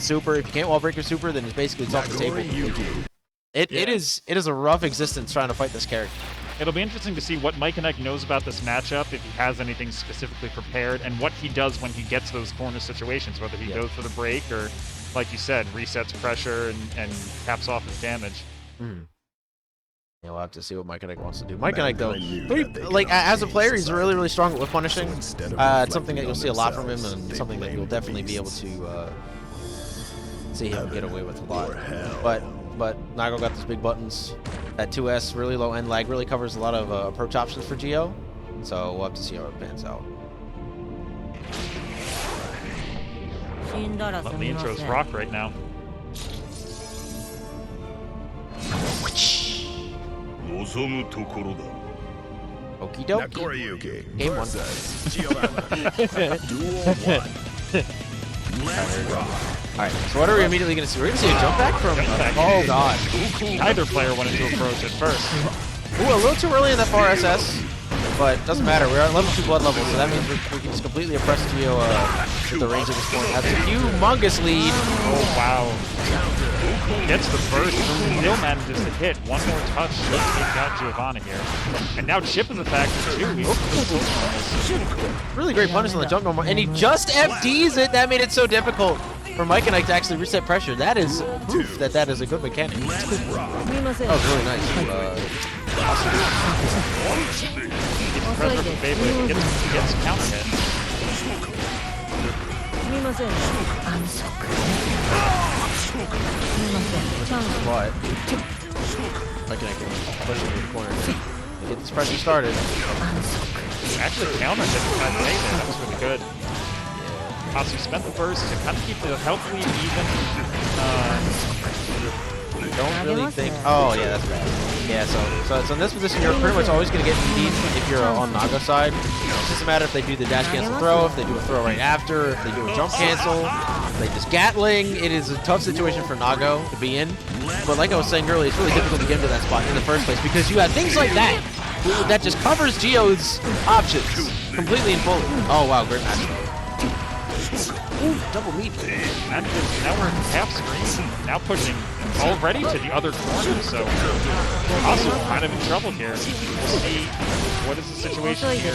super. If you can't wall break your super, then it's basically it's off the table. It is a rough existence trying to fight this character. It'll be interesting to see what Mikeand1ke knows about this matchup, if he has anything specifically prepared, and what he does when he gets those corner situations, whether he goes for the break or, like you said, resets pressure and caps off his damage. Yeah, we'll have to see what Mikeand1ke wants to do. Mikeand1ke, though, like as a player, he's really, really strong at whip punishing. It's something that you'll see a lot from him, and something that you'll definitely be able to see him get away with a lot. But Nago got those big buttons. That 2S really low end lag really covers a lot of approach options for Geo. So we'll have to see how it pans out. Let the intros rock right now. Okie dokie. Game 1. Alright, so what are we immediately going to see? We're going to see a jump back from... oh, God. Neither player wanted to approach at first. Ooh, a little too early in that far SS. But doesn't matter. We're at level 2 blood level, so that means we can just completely oppress Geo with the range at this point. That's a humongous lead. Oh, wow. Gets the burst. Still manages to hit. One more touch should take out Giovanna here. And now Chip is a factor, too. Really great punish on the jump normal. And he just FDs it. That made it so difficult for Mikeand1ke to actually reset pressure. That is proof that that is a good mechanic. That was really nice. Pressure from Beyblade gets counter hit. But Mikeand1ke pushing in the corner to get this pressure started. Actually counter hit from Beyblade. That was really good. Hasu spent the burst to kind of keep the health lead even. Don't really think. Oh yeah, that's bad. Yeah, so in this position, you're pretty much always going to get ED'd if you're on Nago side. It's just a matter if they do the dash cancel throw, if they do a throw right after, if they do a jump cancel, if they just Gatling. It is a tough situation for Nago to be in. But like I was saying earlier, it's really difficult to get into that spot in the first place because you have things like that that just covers Geo's options completely and fully. Oh wow, great match though. Ooh, double meat. Now we're in half screen. Now pushing already to the other corner, so also kind of in trouble here. We'll see what is the situation here.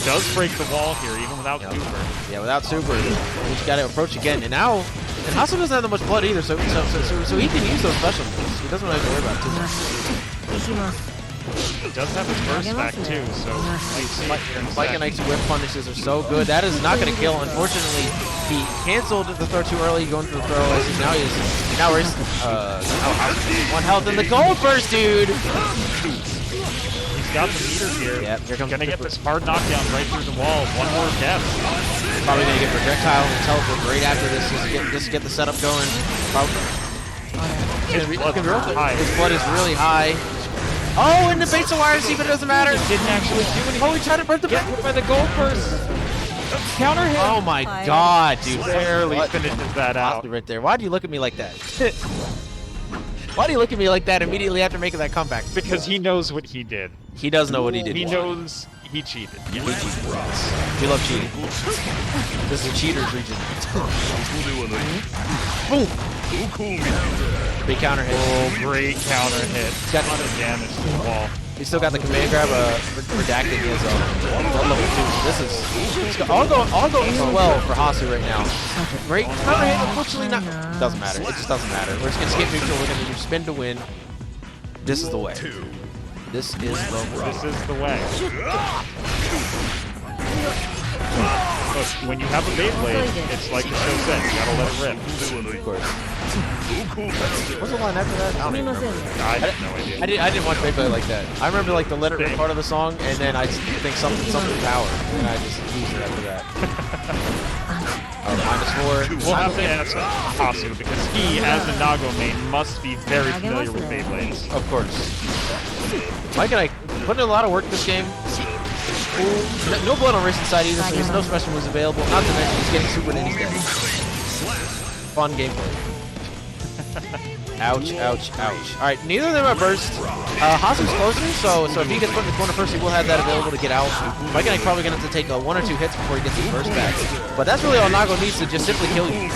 Does break the wall here, even without super. Yeah, without super. He's got to approach again. And now, and Hasu doesn't have that much blood either, so he can use those special moves. He doesn't really have to worry about it too much. He does have his burst back too, so Mikeand1ke's whip punishes are so good. That is not going to kill. Unfortunately, he canceled the throw too early, going for the throw. Now he's one health in the gold burst, dude. He's got the meter here. Yep, here comes gonna get this hard knockdown right through the wall. One more death. Probably gonna get projectile and teleport right after this. Just get the setup going. His blood is really high. Oh, and the base of wire, see, but it doesn't matter. He didn't actually do anything. Oh, he tried to burn the by the gold burst. Counter hit. Oh my god, dude. Barely finishes that out. Right there. Why do you look at me like that? Why do you look at me like that immediately after making that comeback? Because he knows what he did. He does know what he did. He knows he cheated. Yeah. We love cheating. This is a cheaters region. Boom. Big counter hit. Oh, great counter hit. He's got a lot of damage to the wall. He's still got the command grab redacted his blood level 2. This is all going well for Hasu right now. Great counter hit. Unfortunately, not. Doesn't matter. It just doesn't matter. We're just gonna skip neutral. We're gonna do spin to win. This is the way. This is the way. This is the way. Look, when you have a Beyblade, it's like the show said, you gotta let it rip. Of course. What's the line after that? I don't even remember. I have no idea. I didn't watch Beyblade like that. I remember like the let it rip part of the song, and then I think something power, and I just used it after that. -4. We'll have to ask Hasu because he, as a Nago main, must be very familiar with Beyblades. Of course. Mikeand1ke putting in a lot of work this game. No blood on Racing side either, so there's no special moves available. Not to mention he's getting super ninjas. Fun gameplay. Ouch, ouch, ouch. All right, neither of them are burst. Hasu's closer, so if he gets put in the corner first, he will have that available to get out. Mikeand1ke probably going to have to take 1 or 2 hits before he gets his burst back. But that's really all Nago needs to just simply kill you,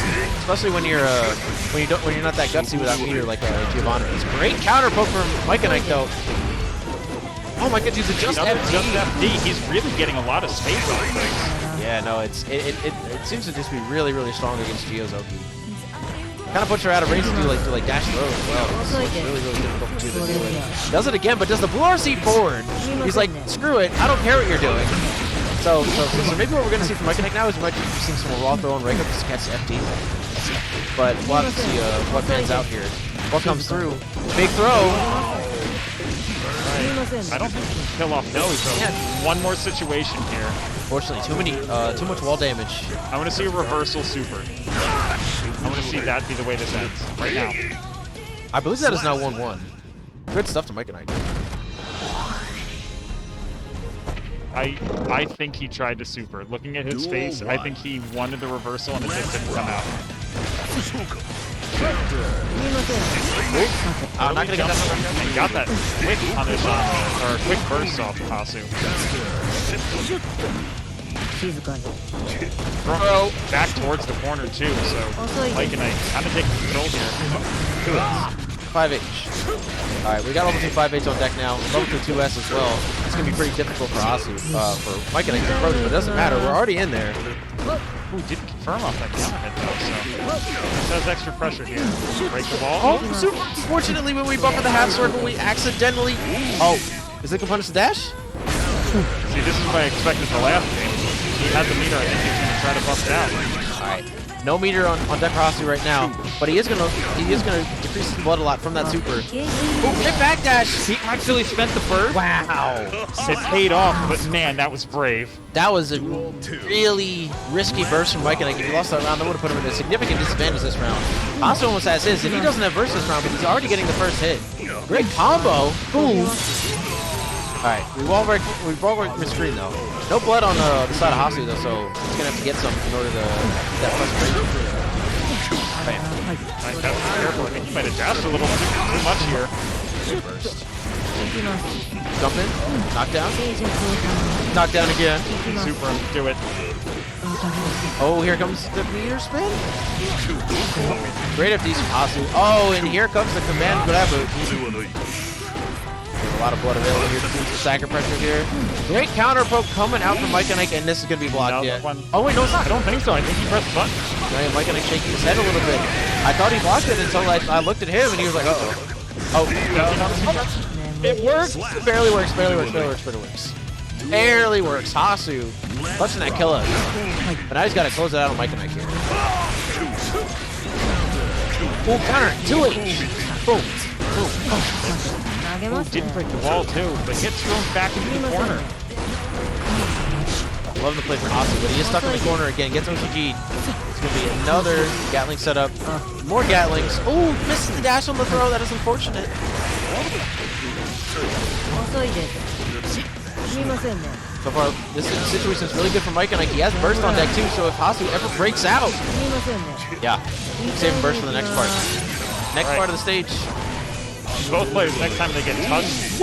especially when you're not that gutsy without meter like Giovanni. It's great counter poke from Mikeand1ke though. Oh my god, he's just FD. He's really getting a lot of space on things. Yeah, no, it seems to just be really, really strong against Giozoki. Kind of puts her out of range to do like dash throw as well. It's really, really difficult for Gio to do it. Does it again, but does the blue RC forward. He's like, screw it, I don't care what you're doing. So maybe what we're going to see from Mikeand1ke now is we might be seeing some more raw throw and rake up just to catch the FD. But we'll have to see what pans out here. What comes through? Big throw. I don't think he can kill off Noe, so one more situation here. Unfortunately, too much wall damage. I want to see a reversal super. I want to see that be the way this ends right now. I believe that is now 1-1. Good stuff to Mikeand1ke. I think he tried to super. Looking at his face, I think he wanted the reversal and it just didn't come out. I'm not gonna get that. And got that quick punish on, or quick burst off Hasu. Throw back towards the corner too, so Mikeand1ke kind of taking control here. 5H. Alright, we got level 2 5H on deck now. Level 2 2S as well. It's going to be pretty difficult for Hasu, for Mikeand1ke to approach, but it doesn't matter. We're already in there. Ooh, didn't confirm off that counter hit though, so this has extra pressure here. Break the ball. Oh, super. Fortunately, when we bump in the half circle, we accidentally... Oh, is it going to punish the dash? See, this is what I expected the last game. He had the meter, I think he's going to try to bust it out. Alright. No meter on deck for Hasu right now, but he is gonna decrease his blood a lot from that super. Oh, hit back dash! He actually spent the burst. Wow! It paid off, but man, that was brave. That was a really risky burst from Mikeand1ke. If he lost that round, that would have put him at a significant disadvantage this round. Hasu almost has his. If he doesn't have burst this round, but he's already getting the first hit. Great combo! Boom! Alright, we wall break the screen though. No blood on the side of Hasu though, so he's gonna have to get some in order to get that frustration. Bam. I have to be careful. I think he might have dashed a little too much here. Burst. Jump in. Knockdown. Knockdown again. Super. Do it. Oh, here comes the meter spin. Great FDs from Hasu. Oh, and here comes the command grab boot. A lot of blood available here to do some stagger pressure here. Great counter poke coming out from Mikeand1ke, and this is going to be blocked. Oh, wait, no, it's not. I don't think so. I think he pressed the button. Right, Mikeand1ke shaking his head a little bit. I thought he blocked it until I looked at him, and he was like, uh-oh. Oh, it works. Barely works, barely works, barely works, barely works. Barely works. Hasu clutching that killer. But now he's got to close it out on Mikeand1ke here. Oh, counter. 2H. Boom. Boom. Oh. Ooh, didn't break the wall too, but gets thrown back into the corner. Love the play for Hasu, but he is stuck in the corner again. Gets OCG'd. It's going to be another Gatling setup. More Gatlings. Oh, misses the dash on the throw. That is unfortunate. So far, this situation is really good for Mikeand1ke. He has burst on deck too, so if Hasu ever breaks out, yeah, save him burst for the next part. Next part of the stage. Both players, next time they get touched,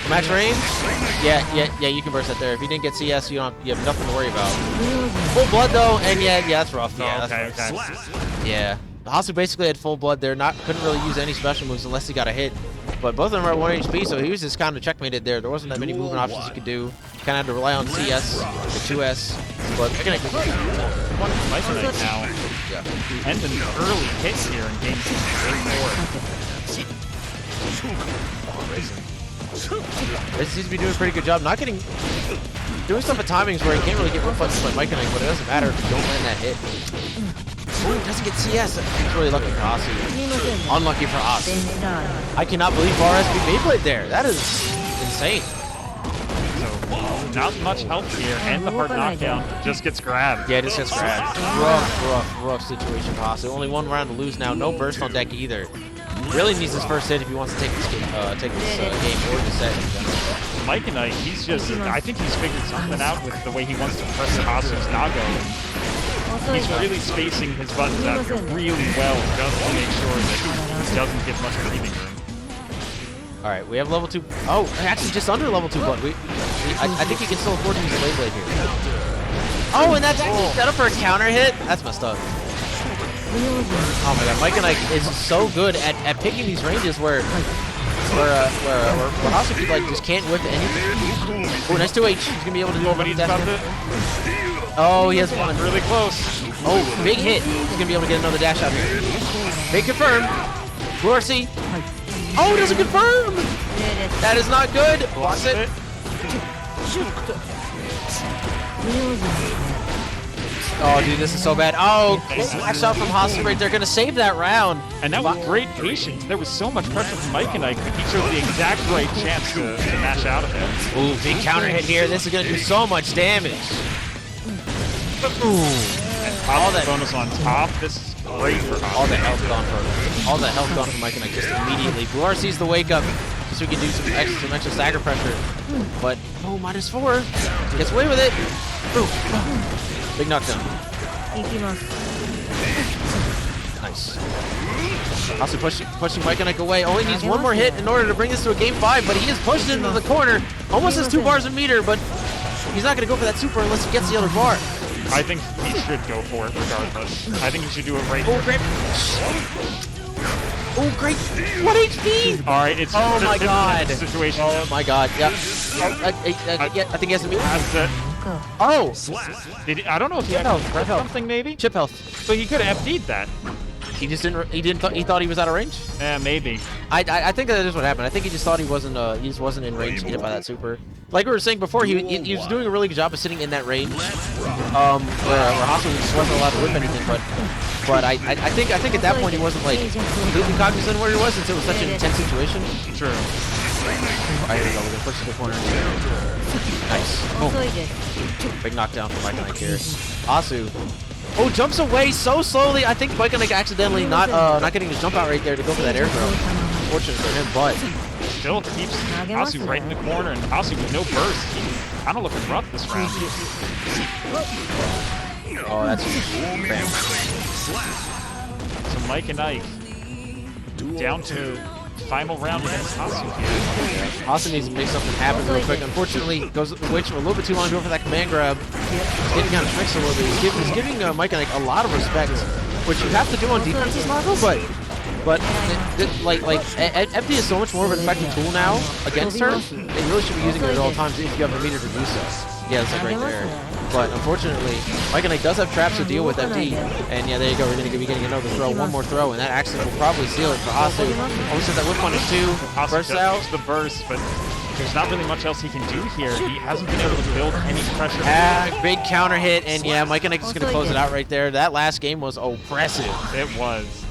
match range? Yeah, you can burst that there. If you didn't get CS, you have nothing to worry about. Full blood though, and yeah, that's rough. Yeah, that's rough. Yeah, Hasu basically had full blood there. Couldn't really use any special moves unless he got a hit. But both of them are at 1 HP, so he was just kind of checkmated there. There wasn't that many movement options you could do. Kind of had to rely on CS, the 2S. But Mikeand1ke now. Ending early hits here in game 4. This seems to be doing a pretty good job. Doing stuff at timings where he can't really get reflexes like Mikeand1ke, but it doesn't matter if you don't land that hit. Ooh, doesn't get CS. He's really lucky for Hasu. Unlucky for us. I cannot believe RS beat Beyblade there. That is insane. So, not much help here, and the hard knockdown just gets grabbed. Yeah, it just gets grabbed. Rough situation for Hasu. Only 1 round to lose now. No burst on deck either. Really needs his first hit if he wants to take this game, or the set in general. Mikeand1ke, he's just, I think he's figured something out with the way he wants to press Hasu's Nago. he's really spacing his buttons out here really well just to make sure that he doesn't get much breathing room. All right, we have level 2. Oh, actually just under level 2, but I think he can still afford to use a Blade Blade here. Oh, and that's actually set up for a counter hit? That's messed up. Oh my god, Mikeand1ke is so good at picking these ranges where Hasu like just can't whip anything. Oh, nice 2H. He's gonna be able to do But he's about to... Oh, he has one. Really close. Oh, big hit. He's gonna be able to get another dash out here. Big confirm. Blue RC. Oh, it doesn't confirm. That is not good. Blocks it. Oh, dude, this is so bad. Oh, flash shot from Hasu right there. Gonna save that round. And that was great patience. There was so much pressure from Mikeand1ke. He chose the exact right chance to mash out of it. Ooh, big counter hit here. This is gonna do so much damage. Ooh. All that bonus on top. This is great for Hasu. All the health gone for Mikeand1ke just immediately. Blue RC's the wake up. So we can do some extra stagger pressure. But oh, -4. Gets away with it. Ooh. Big knockdown. Nice. Also pushing Mikeand1ke away. Only needs one more hit in order to bring this to a game 5, but he is pushed into the corner. Almost has 2 bars a meter, but he's not going to go for that super unless he gets the other bar. I think he should go for it regardless. I think he should do it right Oh, great. Oh, great. 1 HP. All right, it's oh my god. Situation. Oh my god. Yep. I think he has to mute. That's it. Oh. I don't know if he had something maybe. Chip health. So he could have FD'd that. He just didn't. He thought he was out of range. Yeah, maybe. I think that is what happened. I think he just thought he wasn't. He just wasn't in range to get hit by that super. Like we were saying before, he was doing a really good job of sitting in that range. Where Hasu just wasn't allowed to whip anything. But I think at that point he wasn't like completely cognizant of where he was since it was such an intense situation. True. Alright, here we go. We're gonna push to the corner. Nice. Boom. Big knockdown from Mikeand1ke here. Hasu. Oh, jumps away so slowly. I think Mikeand1ke accidentally not getting his jump out right there to go for that air throw. Fortunate for him, but still keeps Hasu right in the corner, and Hasu with no burst. He's kind of looking rough this round. Oh, that's bam. So Mikeand1ke down to final round against Hasu here. Hasu needs to make something happen real quick. Unfortunately, waits for a little bit too long to go for that command grab. He's getting kind of mixed a little bit. He's giving Mikeand1ke a lot of respect, which you have to do on defense as Marvel, but FD is so much more of an effective tool now against her. They really should be using it at all times if you have the meter to do so. Yeah, it's like right there. But unfortunately, Mikeand1ke does have traps to deal with FD. And yeah, there you go. We're going to be getting another throw, one more throw, and that accident will probably seal it for Hasu. Almost has that whip on his 2. Burst out. The burst, but there's not really much else he can do here. He hasn't been able to build any pressure. Big counter hit, and yeah, Mikeand1ke is going to close it out right there. That last game was oppressive. It was.